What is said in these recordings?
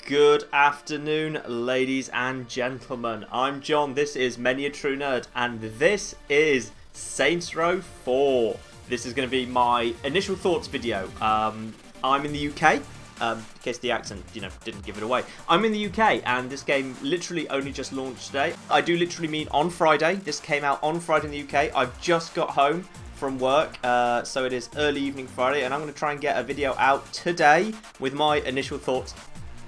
Good afternoon, ladies and gentlemen. I'm John, this is Many a True Nerd, and this is Saints Row 4. This is going to be my initial thoughts video. I'm in the UK, in case the accent, didn't give it away. I'm in the UK, and this game literally only just launched today. I do literally mean on Friday. This came out on Friday in the UK. I've just got home from work, so it is early evening Friday, and I'm going to try and get a video out today with my initial thoughts.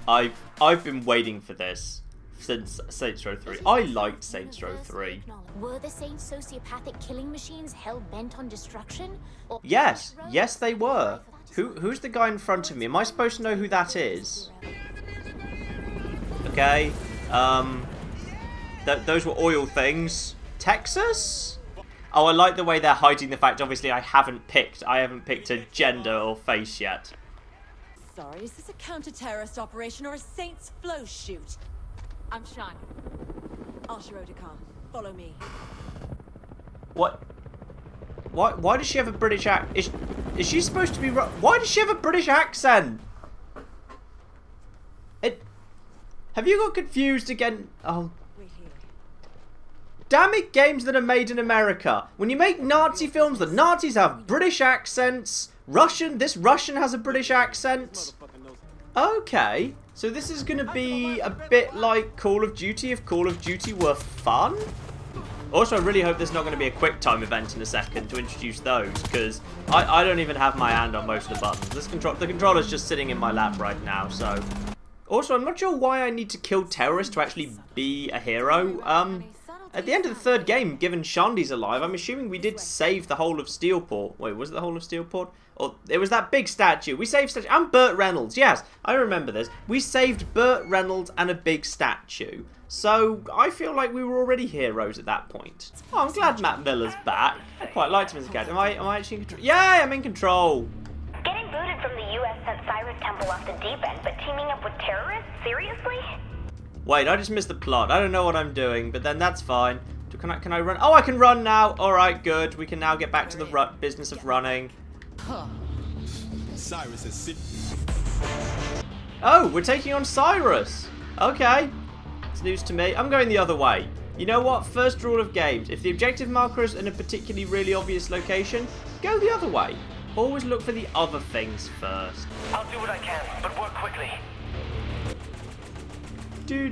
I've been waiting for this since Saints Row 3. I liked Saints Row 3. Were the Saints sociopathic killing machines hell-bent on destruction? Yes, they were. Who's the guy in front of me? Am I supposed to know who that is? Okay. Those were oil things. Texas? Oh, I like the way they're hiding the fact, obviously, I haven't picked a gender or face yet. Sorry, is this a counter-terrorist operation or a Saints flow shoot? I'm Sean. Al-Sharodikar, follow me. What? Why does she have a British accent? Is she supposed to be... Why does she have a British accent? Have you got confused again? Oh. Damn it, games that are made in America. When you make Nazi films, the Nazis have British accents. This Russian has a British accent. Okay, so this is going to be a bit like Call of Duty if Call of Duty were fun. Also, I really hope there's not going to be a quick time event in a second to introduce those, because I don't even have my hand on most of the buttons. The controller's just sitting in my lap right now, so... Also, I'm not sure why I need to kill terrorists to actually be a hero. At the end of the third game, given Shandy's alive, I'm assuming we did save the whole of Steelport. Wait, was it the whole of Steelport? Or it was that big statue. We saved statue. And Burt Reynolds. Yes, I remember this. We saved Burt Reynolds and a big statue. So I feel like we were already heroes at that point. Oh, I'm glad Matt Miller's back. I quite liked him as a character. Am I actually in control? Yay, I'm in control. Getting booted from the U.S. sent Cyrus Temple off the deep end, but teaming up with terrorists? Seriously? Wait, I just missed the plot. I don't know what I'm doing, but then that's fine. Can I run? Oh, I can run now. All right, good. We can now get back to the business of running. Cyrus is sick. Oh, we're taking on Cyrus. Okay. It's news to me. I'm going the other way. You know what? First rule of games. If the objective marker is in a particularly really obvious location, go the other way. Always look for the other things first. I'll do what I can, but work quickly. Do.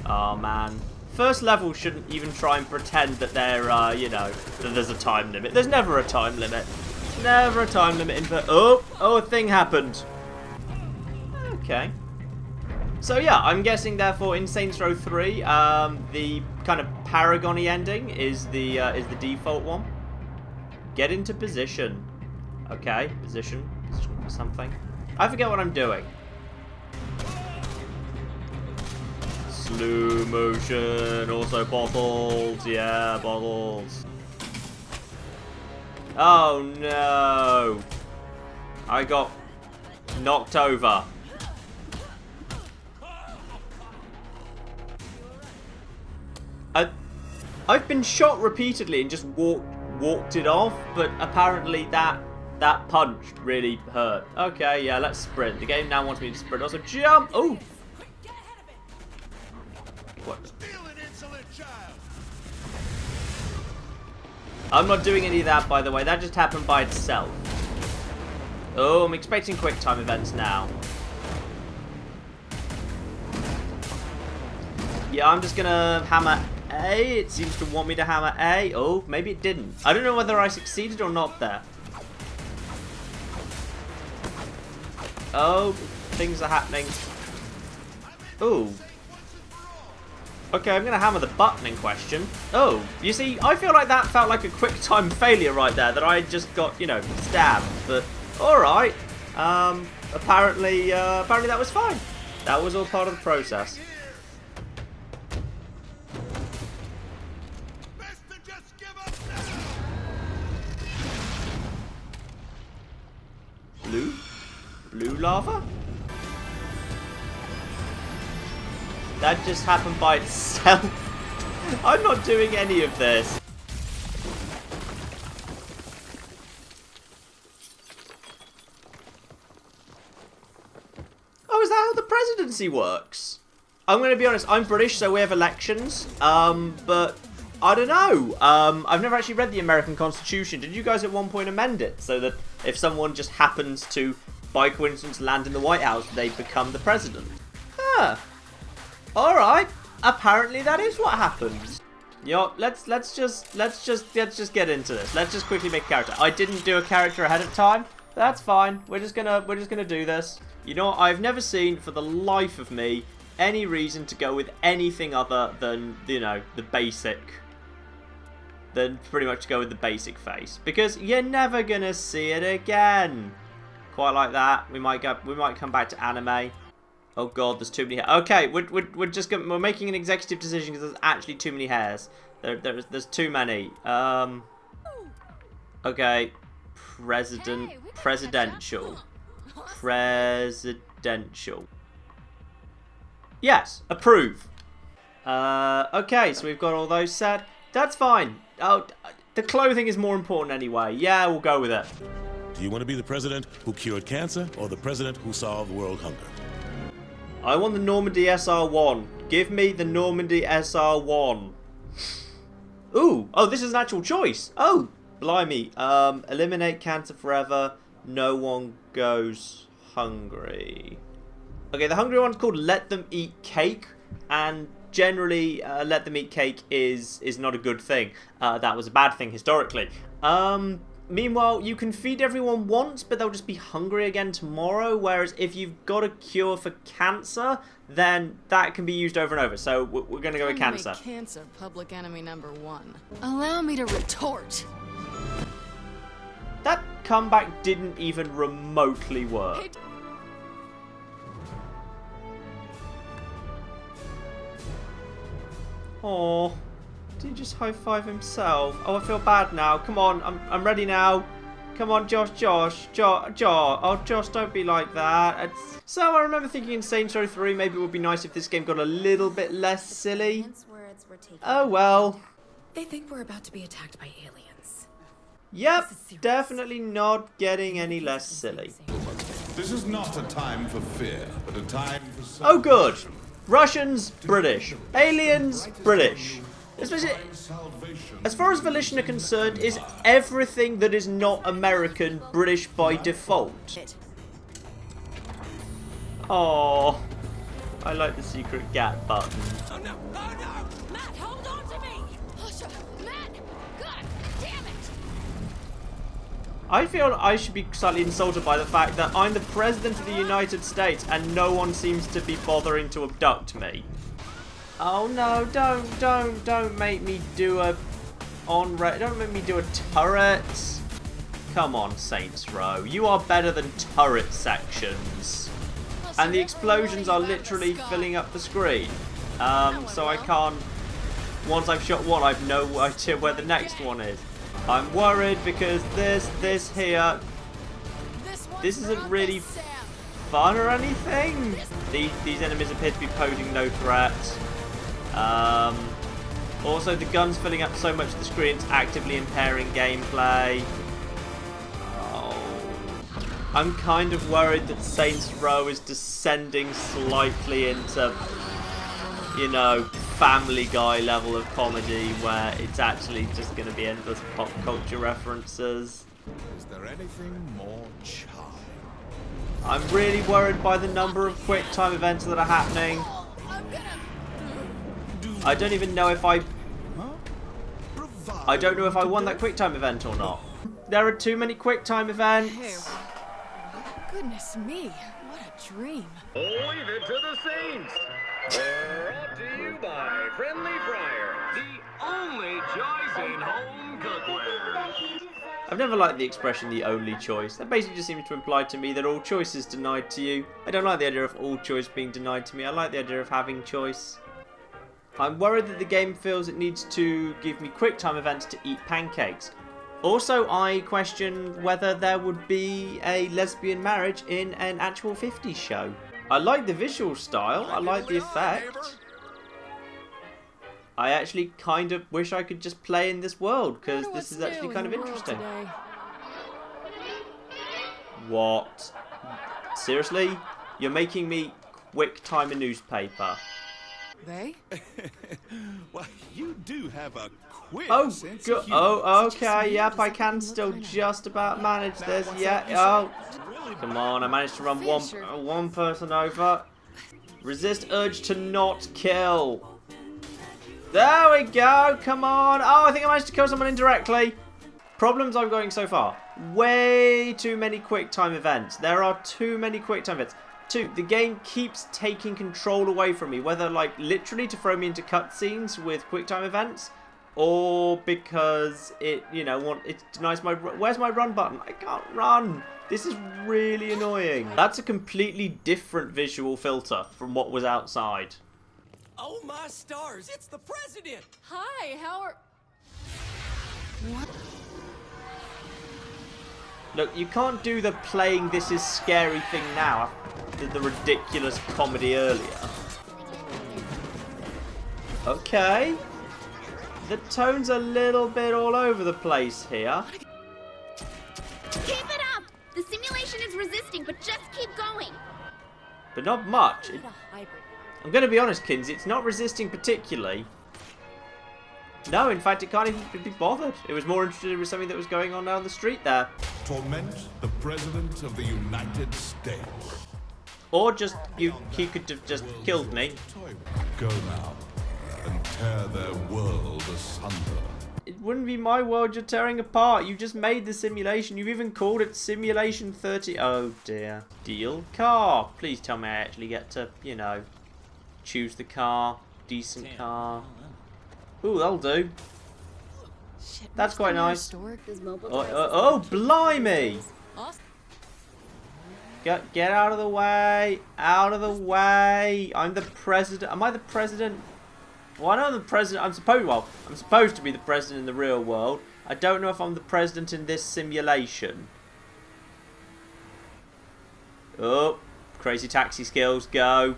Oh man. First level shouldn't even try and pretend that they're, that there's a time limit. There's never a time limit. Never a time limit in Oh, a thing happened. Okay. So yeah, I'm guessing therefore in Saints Row 3, the kind of Paragon-y ending is the default one. Get into position. Okay, position for something. I forget what I'm doing. Slow motion, also bottles, yeah, bottles. Oh no! I got knocked over. I've been shot repeatedly and just walked it off, but apparently that punch really hurt. Okay, yeah, let's sprint. The game now wants me to sprint. Also, jump! Oh! What? I'm not doing any of that, by the way. That just happened by itself. Oh, I'm expecting quick time events now. Yeah, I'm just gonna hammer A. It seems to want me to hammer A. Oh, maybe it didn't. I don't know whether I succeeded or not there. Oh, things are happening. Oh. Okay, I'm going to hammer the button in question. Oh, you see, I feel like that felt like a quick time failure right there, that I just got, stabbed. But, alright. Apparently that was fine. That was all part of the process. Blue lava? That just happened by itself. I'm not doing any of this. that how the presidency works? I'm going to be honest, I'm British, so we have elections. But I don't know. I've never actually read the American Constitution. Did you guys at one point amend it so that if someone just happens to, by coincidence, land in the White House, they become the president? Huh. Alright. Apparently that is what happens. Yo, let's just get into this. Let's just quickly make a character. I didn't do a character ahead of time. That's fine. We're just gonna do this. You know what? I've never seen, for the life of me, any reason to go with anything other than, you know, the basic. Than pretty much go with the basic face, because you're never gonna see it again. Quite like that. We might come back to anime. Oh god, there's too many hairs. Okay, we're making an executive decision because there's actually too many hairs. There's too many. Okay, presidential. Yes, approve. Okay, so we've got all those set. That's fine. Oh, the clothing is more important anyway. Yeah, we'll go with it. Do you want to be the president who cured cancer or the president who solved world hunger? I want the Normandy SR1. Give me the Normandy SR1. Ooh, oh, this is an actual choice. Oh, blimey. Eliminate cancer forever. No one goes hungry. Okay, the hungry one's called Let Them Eat Cake, and generally, let them eat cake is not a good thing. That was a bad thing historically. Meanwhile, you can feed everyone once, but they'll just be hungry again tomorrow. Whereas if you've got a cure for cancer, then that can be used over and over. So we're going to go with cancer. Make cancer public enemy #1. Allow me to retort. That comeback didn't even remotely work. Oh, did he just high-five himself? Oh, I feel bad now. Come on, I'm ready now. Come on, Josh. Oh, Josh, don't be like that. So I remember thinking in Saints Row 3, maybe it would be nice if this game got a little bit less silly. Oh, well. They think we're about to be attacked by aliens. Yep, definitely not getting any less silly. This is not a time for fear, but a time for... Oh, good. Russians, British. Aliens, British. Especially, as far as Volition are concerned, is everything that is not American British by default? Oh, I like the secret gap button. Oh no! Oh no! Matt, hold on to me! Matt! God damn it! I feel I should be slightly insulted by the fact that I'm the President of the United States and no one seems to be bothering to abduct me. Oh no, don't make me do a don't make me do a turret. Come on, Saints Row. You are better than turret sections. And the explosions are literally filling up the screen. So I can't, once I've shot one, I've no idea where the next one is. I'm worried because this here, this isn't really fun or anything. These enemies appear to be posing no threat. Also, the gun's filling up so much of the screen, it's actively impairing gameplay. Oh. I'm kind of worried that Saints Row is descending slightly into, you know, Family Guy level of comedy, where it's actually just going to be endless pop culture references. Is there anything more charming? I'm really worried by the number of quick time events that are happening. I don't even know if I don't know if I won that quick time event or not. There are too many quick time events. Goodness me, what a dream. Leave it to the Saints. Brought to you by Friendly Fryer, the only choice in home cookware. I've never liked the expression "the only choice." That basically just seems to imply to me that all choice is denied to you. I don't like the idea of all choice being denied to me. I like the idea of having choice. I'm worried that the game feels it needs to give me quick time events to eat pancakes. Also, I question whether there would be a lesbian marriage in an actual 50s show. I like the visual style, I like the effect. I actually kind of wish I could just play in this world, because this is actually kind of interesting. What? Seriously? You're making me quick time a newspaper. They? Well, you do have a quick Oh, sense of humor. oh, okay, yep, I can still just about manage this, yeah, oh. Come on, I managed to run one person over. Resist urge to not kill. There we go, come on. Oh, I think I managed to kill someone indirectly. Problems I'm going so far. Way too many quick time events. There are too many quick time events. 2, the game keeps taking control away from me, whether like literally to throw me into cutscenes with quick time events, or because it, you know, it denies my. Where's my run button? I can't run. This is really annoying. That's a completely different visual filter from what was outside. Oh my stars, it's the president! Hi, how are... What? Look, you can't do the playing this is scary thing now. The ridiculous comedy earlier. Okay. The tone's a little bit all over the place here. Keep it up! The simulation is resisting, but just keep going. But not much. Need a hybrid. I'm going to be honest, Kins, it's not resisting particularly. No, in fact, it can't even be bothered. It was more interested in something that was going on down the street there. Torment the President of the United States. Or just, he could have just killed me. Go now and tear their world asunder. It wouldn't be my world you're tearing apart. You just made the simulation. You've even called it Simulation 30. Oh dear. Deal car. Please tell me I actually get to, you know, choose the car. Decent car. Ooh, that'll do. Shit, That's quite nice. Oh, Blimey! Awesome. Get out of the way. Out of the way. I'm the president. Am I the president? Well, I know I'm the president. I'm supposed to be the president in the real world. I don't know if I'm the president in this simulation. Oh, crazy taxi skills, go.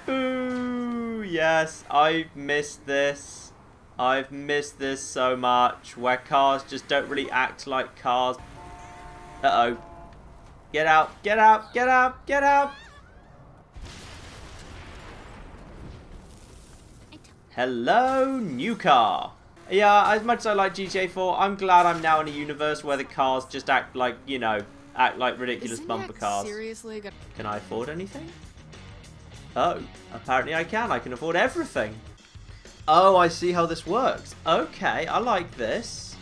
Ooh, yes, I've missed this. I've missed this so much, where cars just don't really act like cars. Uh-oh. Get out, get out, get out, get out! Hello, new car. Yeah, as much as I like GTA 4, I'm glad I'm now in a universe where the cars just act like, you know, act like ridiculous bumper cars. Seriously? Can I afford anything? Oh, apparently I can. I can afford everything. Oh, I see how this works. Okay, I like this.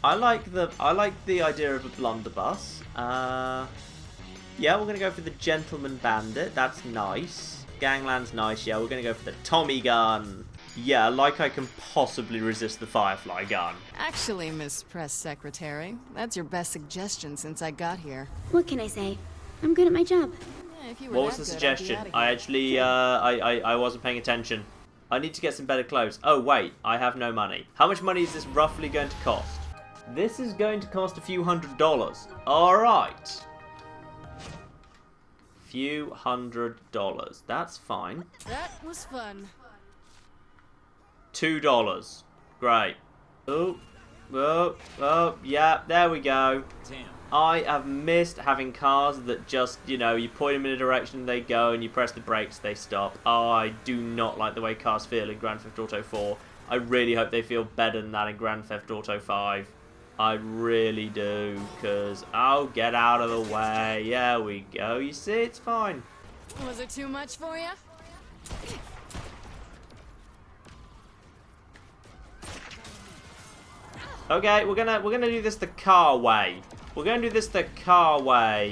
I like the idea of a blunderbuss. Yeah, we're gonna go for the Gentleman Bandit. That's nice. Gangland's nice. Yeah, we're gonna go for the Tommy gun. Yeah, like I can possibly resist the Firefly gun. Actually, Miss Press Secretary, that's your best suggestion since I got here. What can I say? I'm good at my job. Yeah, if you were What was that the good, suggestion? I'd be outta I here. actually, I wasn't paying attention. I need to get some better clothes. Oh, wait, I have no money. How much money is this roughly going to cost? This is going to cost a few $100s. Alright. Few $100s. That's fine. That was fun. $2. Great. Oh, yeah, there we go. Damn. I have missed having cars that just, you know, you point them in a direction, they go, and you press the brakes, they stop. Oh, I do not like the way cars feel in Grand Theft Auto 4. I really hope they feel better than that in Grand Theft Auto 5. I really do, because, oh, get out of the way. Yeah, we go. You see, it's fine. Was it too much for you? Okay, we're gonna do this the car way. We're gonna do this the car way.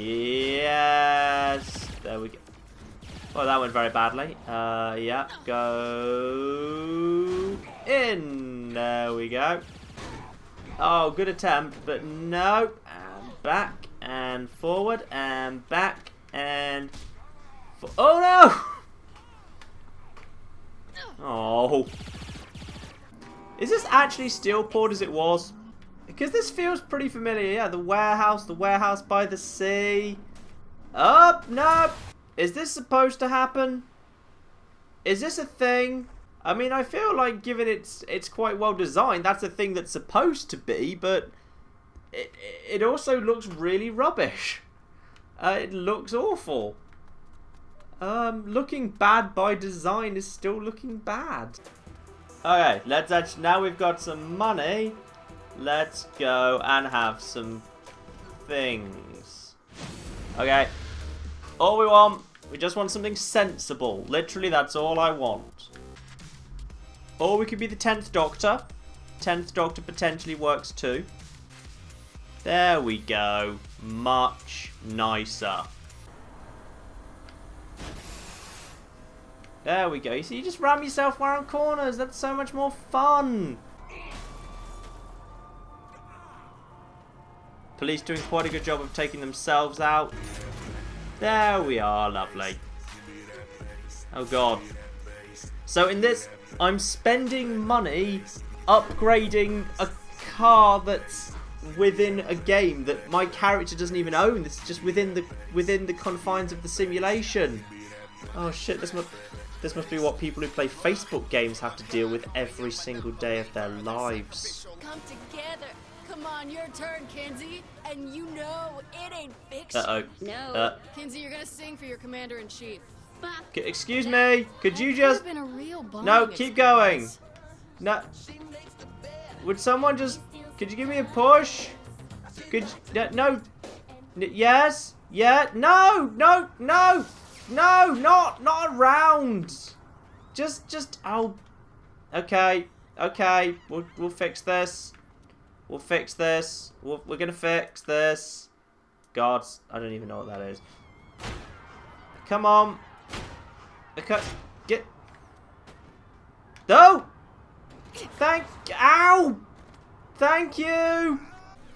Yes. There we go. Well, that went very badly. Yeah. Go in. There we go. Oh, good attempt, but no. And back and forward and back and. Oh no! Oh. Is this actually Steelport as it was? Because this feels pretty familiar. Yeah, the warehouse by the sea. Oh, no. Is this supposed to happen? Is this a thing? I mean, I feel like given it's quite well designed, that's a thing that's supposed to be, but it also looks really rubbish. It looks awful. Looking bad by design is still looking bad. Okay, let's actually, now we've got some money, let's go and have some things. Okay, all we just want something sensible. Literally, that's all I want. Or we could be the 10th Doctor. 10th Doctor potentially works too. There we go. Much nicer. There we go. You see, you just ram yourself around corners. That's so much more fun. Police doing quite a good job of taking themselves out. There we are. Lovely. Oh, God. So in this, I'm spending money upgrading a car that's within a game that my character doesn't even own. This is just within the confines of the simulation. Oh, shit. This must be what people who play Facebook games have to deal with every single day of their lives. Come together. Come on, your turn, Kinsey. And you know it ain't fiction. Uh-oh. No. Kinsey, you're gonna sing for your commander-in-chief. Fuck. Excuse me. Could you just... Been a real No, keep going. No. Would someone just... Could you give me a push? Could you... No. Yes. Yeah. No. No. No. No. Not around. Just... Oh. Okay. Okay. We'll fix this. We'll fix this. We're gonna fix this. God, I don't even know what that is. Come on. Okay. Get... No! Ow! Thank you!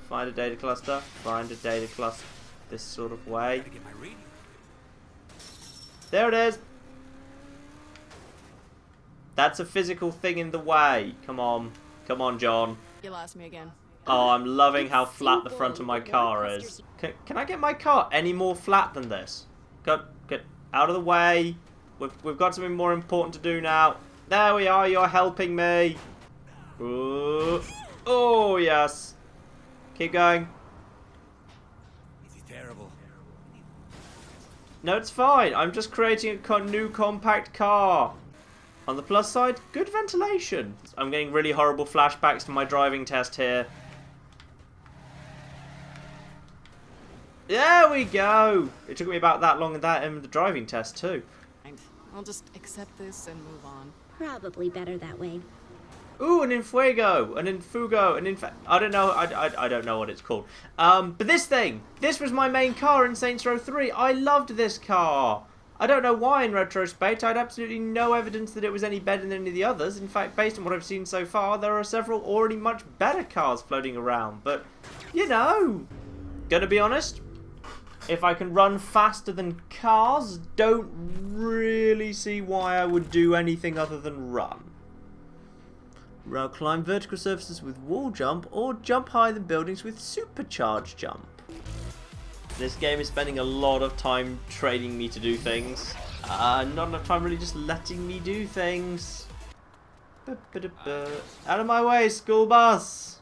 Find a data cluster. Find a data cluster this sort of way. There it is. That's a physical thing in the way. Come on. Come on, John. You lost me again. Oh, I'm loving how flat the front of my car is. Can I get my car any more flat than this? Get out of the way. We've got something more important to do now. There we are. You're helping me. Ooh. Oh, yes. Keep going. It's terrible. No, it's fine. I'm just creating a new compact car. On the plus side, good ventilation. I'm getting really horrible flashbacks to my driving test here. There we go. It took me about that long in the driving test too. I'll just accept this and move on. Probably better that way. Ooh, an Infuego, an Infugo, an I don't know. I don't know what it's called. But this thing. This was my main car in Saints Row 3. I loved this car. I don't know why in retrospect. I had absolutely no evidence that it was any better than any of the others. In fact, based on what I've seen so far, there are several already much better cars floating around. But, you know, gonna be honest, if I can run faster than cars, don't really see why I would do anything other than run. Climb vertical surfaces with wall jump, or jump higher than buildings with supercharged jump. This game is spending a lot of time training me to do things. Not enough time really just letting me do things. Out of my way, school bus!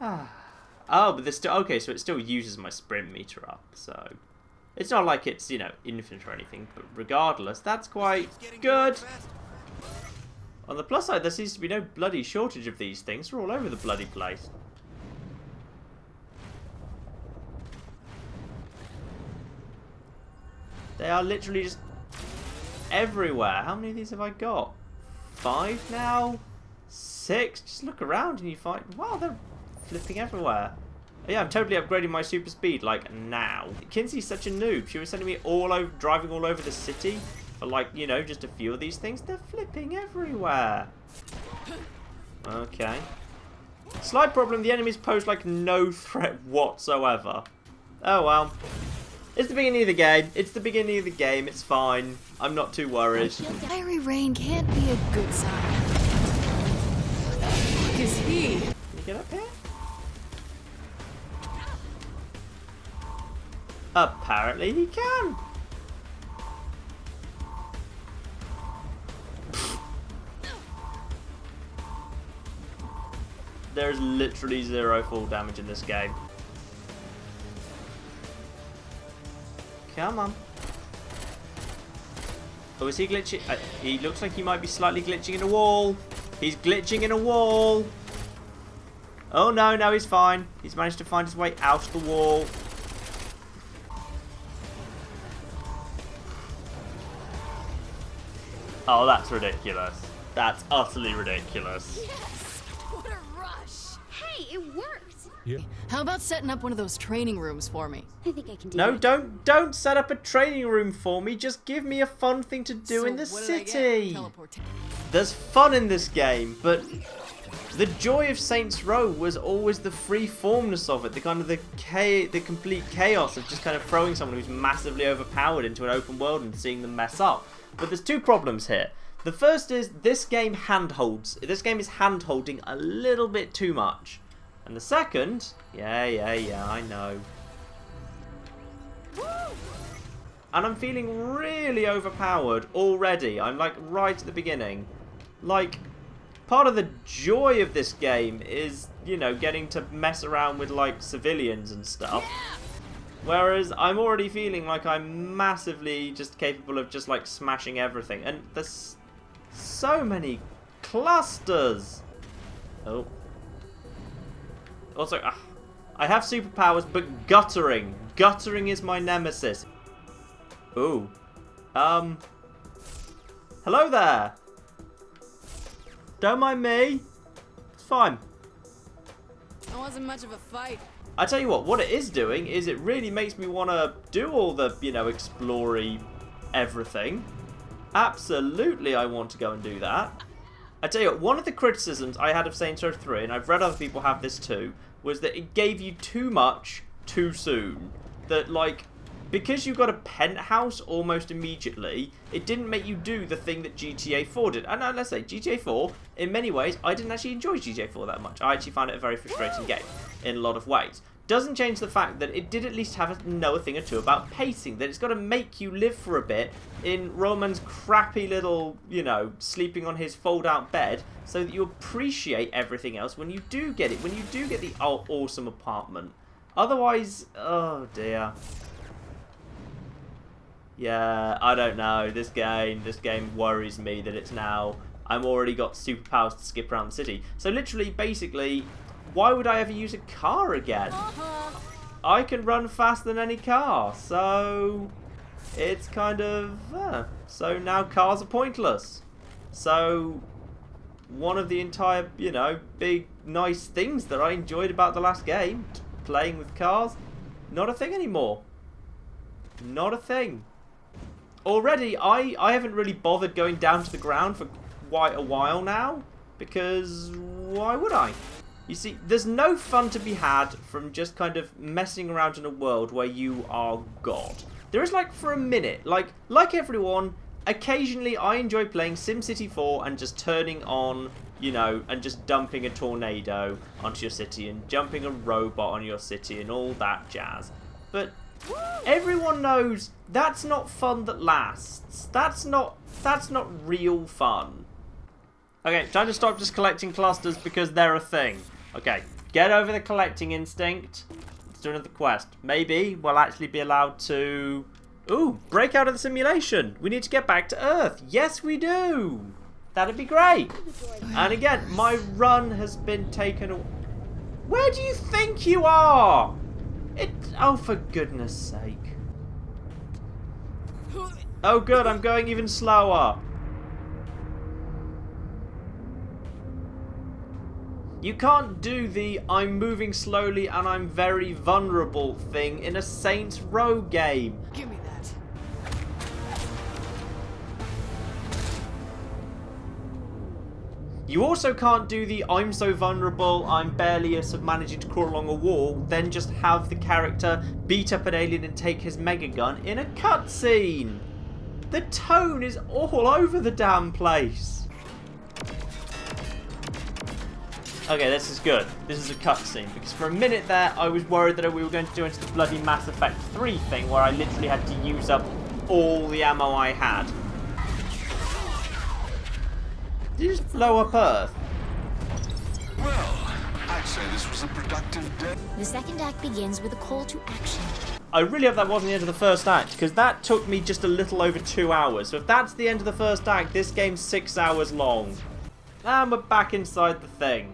Oh, but this still... Okay, so it still uses my sprint meter up, so... It's not like it's, you know, infinite or anything, but regardless, that's quite good. On the plus side, there seems to be no bloody shortage of these things. They're all over the bloody place. They are literally just everywhere. How many of these have I got? 5 now? 6? Just look around and you find... Wow, they're flipping everywhere. Oh, yeah, I'm totally upgrading my super speed, like, now. Kinsey's such a noob. She was sending me driving all over the city for, like, you know, just a few of these things. They're flipping everywhere. Okay. Slight problem, the enemies pose, like, no threat whatsoever. Oh, well. It's the beginning of the game. It's the beginning of the game. It's fine. I'm not too worried. Fiery rain can't be a good sign. What the fuck is he? Can you get up here? Apparently he can. There's literally 0 fall damage in this game. Come on. Oh, is he glitching? He looks like he might be slightly glitching in a wall. He's glitching in a wall. Oh, no, no, he's fine. He's managed to find his way out of the wall. Oh, that's ridiculous. That's utterly ridiculous. Yes! What a rush! Hey, it worked. Yeah. How about setting up one of those training rooms for me? I think I can do No, it. don't set up a training room for me. Just give me a fun thing to do in the So what did I get? city. Teleportation. There's fun in this game, but the joy of Saints Row was always the free formness of it, the kind of the complete chaos of just kind of throwing someone who's massively overpowered into an open world and seeing them mess up. But there's two problems here. The first is this game handholds. This game is handholding a little bit too much. And the second, yeah, I know. And I'm feeling really overpowered already. I'm like right at the beginning. Like, part of the joy of this game is, you know, getting to mess around with like civilians and stuff. Whereas I'm already feeling like I'm massively just capable of just like smashing everything. And there's so many clusters. Oh. Also, I have superpowers, but guttering. Guttering is my nemesis. Ooh. Hello there. Don't mind me. It's fine. That wasn't much of a fight. I tell you what it is doing is it really makes me want to do all the, you know, explory everything. Absolutely, I want to go and do that. I tell you what, one of the criticisms I had of Saints Row 3, and I've read other people have this too, was that it gave you too much too soon. That, like, because you got a penthouse almost immediately, it didn't make you do the thing that GTA 4 did. And let's say, GTA 4, in many ways, I didn't actually enjoy GTA 4 that much. I actually found it a very frustrating game in a lot of ways. Doesn't change the fact that it did at least know a thing or two about pacing, that it's got to make you live for a bit in Roman's crappy little, you know, sleeping on his fold-out bed, so that you appreciate everything else when you do get it, when you do get the awesome apartment. Otherwise, oh dear. Yeah, I don't know. This game worries me that it's now, I'm already got superpowers to skip around the city. So literally, basically, why would I ever use a car again? I can run faster than any car, so it's kind of, so now cars are pointless. So one of the entire, you know, big nice things that I enjoyed about the last game, playing with cars, not a thing anymore. Not a thing. Already, I haven't really bothered going down to the ground for quite a while now, because why would I? You see, there's no fun to be had from just kind of messing around in a world where you are God. There is, like, for a minute, like everyone, occasionally I enjoy playing SimCity 4 and just turning on, you know, and just dumping a tornado onto your city and jumping a robot on your city and all that jazz. But everyone knows that's not fun that lasts. That's not real fun. Okay, time to stop just collecting clusters because they're a thing. Okay, get over the collecting instinct. Let's do another quest. Maybe we'll actually be allowed to... Ooh, break out of the simulation. We need to get back to Earth. Yes, we do. That'd be great. And again, my run has been taken away. Where do you think you are? Oh, for goodness sake. Oh, good, I'm going even slower. You can't do the I'm moving slowly and I'm very vulnerable thing in a Saints Row game. Give me that. You also can't do the I'm so vulnerable, I'm barely managing to crawl along a wall, then just have the character beat up an alien and take his mega gun in a cutscene. The tone is all over the damn place. Okay, this is good. This is a cutscene, because for a minute there, I was worried that we were going to do into the bloody Mass Effect 3 thing, where I literally had to use up all the ammo I had. Did you just blow up Earth? Well, I'd say this was a productive day. The second act begins with a call to action. I really hope that wasn't the end of the first act, because that took me just a little over 2 hours. So if that's the end of the first act, this game's 6 hours long. And we're back inside the thing.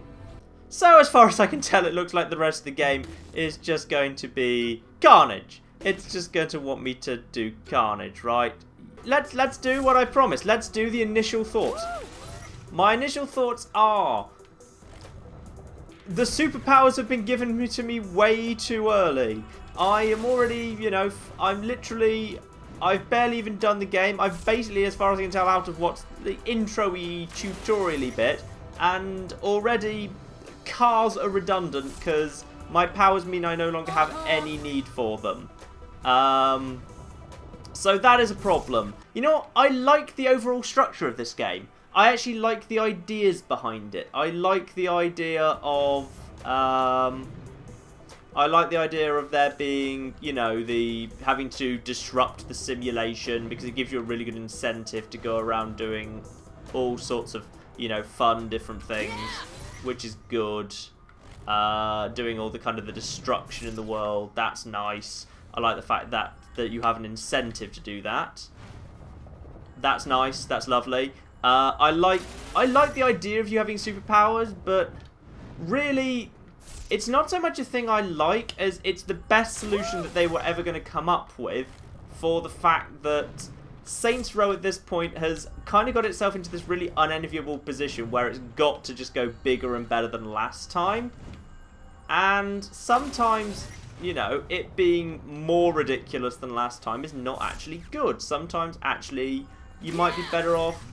So as far as I can tell, it looks like the rest of the game is just going to be carnage. It's just going to want me to do carnage, right? Let's do what I promised. Let's do the initial thoughts. My initial thoughts are... the superpowers have been given to me way too early. I am already, you know, I've barely even done the game. I've basically, as far as I can tell, out of what's the intro-y, tutorial-y bit, and already cars are redundant because my powers mean I no longer have any need for them. So that is a problem. You know what? I like the overall structure of this game. I actually like the ideas behind it. I like the idea of there being, you know, the having to disrupt the simulation, because it gives you a really good incentive to go around doing all sorts of, you know, fun different things, which is good. Doing all the kind of the destruction in the world, that's nice. I like the fact that you have an incentive to do that. That's nice. That's lovely. I like the idea of you having superpowers, but really, it's not so much a thing I like as it's the best solution that they were ever going to come up with, for the fact that Saints Row at this point has kind of got itself into this really unenviable position where it's got to just go bigger and better than last time. And sometimes, you know, it being more ridiculous than last time is not actually good. Sometimes, actually, you might be better off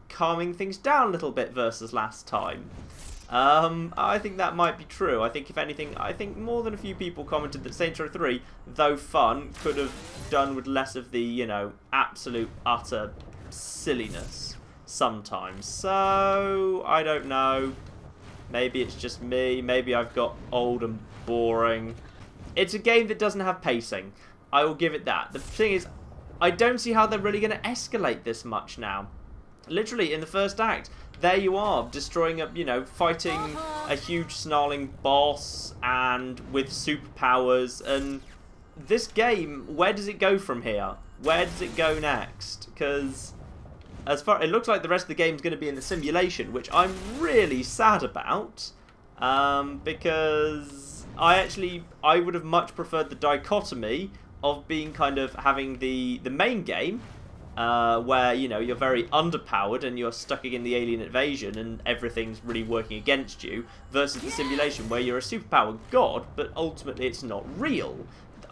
calming things down a little bit versus last time. I think that might be true. I think, if anything, I think more than a few people commented that Saints Row 3, though fun, could have done with less of the, you know, absolute, utter silliness sometimes. So, I don't know. Maybe it's just me. Maybe I've got old and boring. It's a game that doesn't have pacing. I will give it that. The thing is, I don't see how they're really going to escalate this much now. Literally, in the first act, there you are, destroying a, you know, fighting a huge snarling boss and with superpowers. And this game, where does it go from here? Where does it go next? Because it looks like the rest of the game's going to be in the simulation, which I'm really sad about, because I would have much preferred the dichotomy of being kind of having the main game, where, you know, you're very underpowered and you're stuck in the alien invasion and everything's really working against you, versus the simulation where you're a superpowered god, but ultimately it's not real.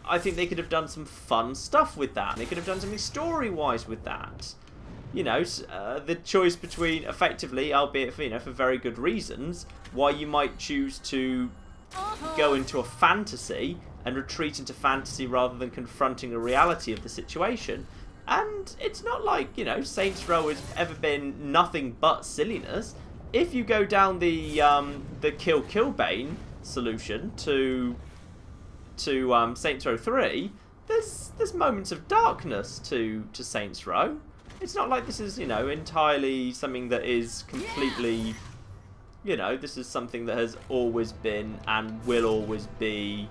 I think they could have done some fun stuff with that. They could have done something story-wise with that. You know, the choice between, effectively, albeit for, you know, for very good reasons, why you might choose to go into a fantasy and retreat into fantasy rather than confronting the reality of the situation. And it's not like, you know, Saints Row has ever been nothing but silliness. If you go down the Kill Killbane solution to Saints Row 3, there's moments of darkness to Saints Row. It's not like this is, you know, entirely something that is completely, you know, this is something that has always been and will always be,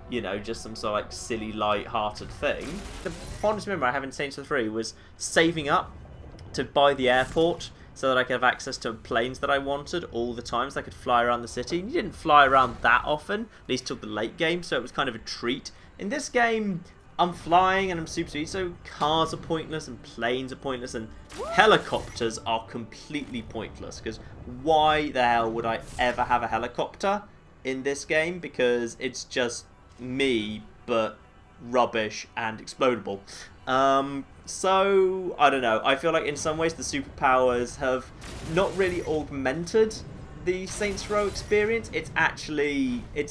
you know, just some sort of like silly, light-hearted thing. The fondest memory I have in Saints Row 3 was saving up to buy the airport so that I could have access to planes that I wanted all the time, so I could fly around the city. You didn't fly around that often, at least till the late game, so it was kind of a treat. In this game, I'm flying and I'm super speed, so cars are pointless and planes are pointless and helicopters are completely pointless, because why the hell would I ever have a helicopter in this game? Because it's just me, but rubbish and explodable. So, I don't know. I feel like in some ways the superpowers have not really augmented the Saints Row experience. It's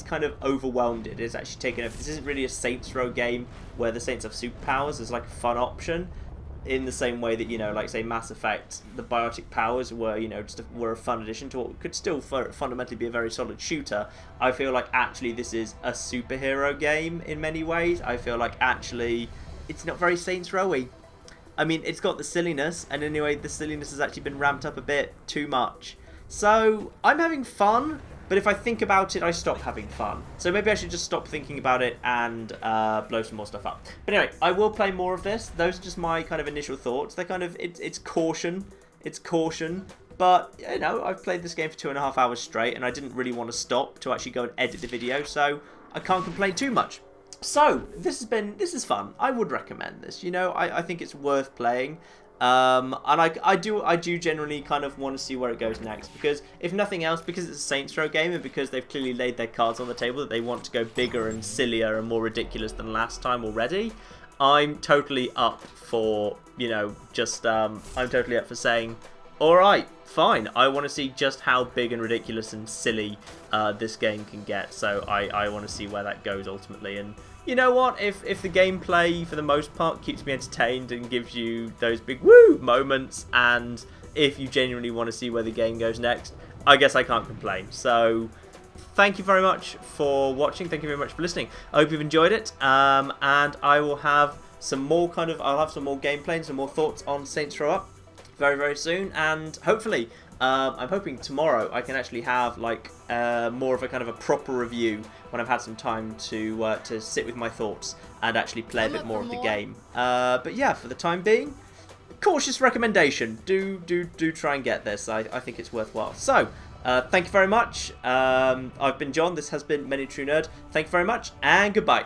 kind of overwhelmed it. It's actually taken over. This isn't really a Saints Row game where the Saints have superpowers as like a fun option, in the same way that, you know, like say Mass Effect, the biotic powers were, you know, were a fun addition to what could still fundamentally be a very solid shooter. I feel like actually this is a superhero game in many ways. I feel like actually it's not very Saints Row-y. I mean, it's got the silliness, and anyway, the silliness has actually been ramped up a bit too much. So, I'm having fun. but if I think about it, I stop having fun. So maybe I should just stop thinking about it and blow some more stuff up. But anyway, I will play more of this. Those are just my kind of initial thoughts. They're kind of, it's caution. It's caution. But, you know, I've played this game for 2.5 hours straight, and I didn't really want to stop to actually go and edit the video, so I can't complain too much. So, this is fun. I would recommend this. You know, I think it's worth playing. And I do generally kind of want to see where it goes next, because if nothing else, because it's a Saints Row game and because they've clearly laid their cards on the table that they want to go bigger and sillier and more ridiculous than last time already, I'm totally up for, you know, just I'm totally up for saying, alright, fine, I want to see just how big and ridiculous and silly this game can get, so I want to see where that goes ultimately. And you know what, if the gameplay for the most part keeps me entertained and gives you those big woo moments, and if you genuinely want to see where the game goes next, I guess I can't complain. So thank you very much for watching, thank you very much for listening. I hope you've enjoyed it, and I will have some more I'll have some more gameplay and some more thoughts on Saints Row up very, very soon, and hopefully I'm hoping tomorrow I can actually have like more of a kind of a proper review when I've had some time to sit with my thoughts and actually play a bit more of the game. But yeah, for the time being, cautious recommendation. Do try and get this. I think it's worthwhile. So thank you very much. I've been John. This has been Many True Nerd. Thank you very much, and goodbye.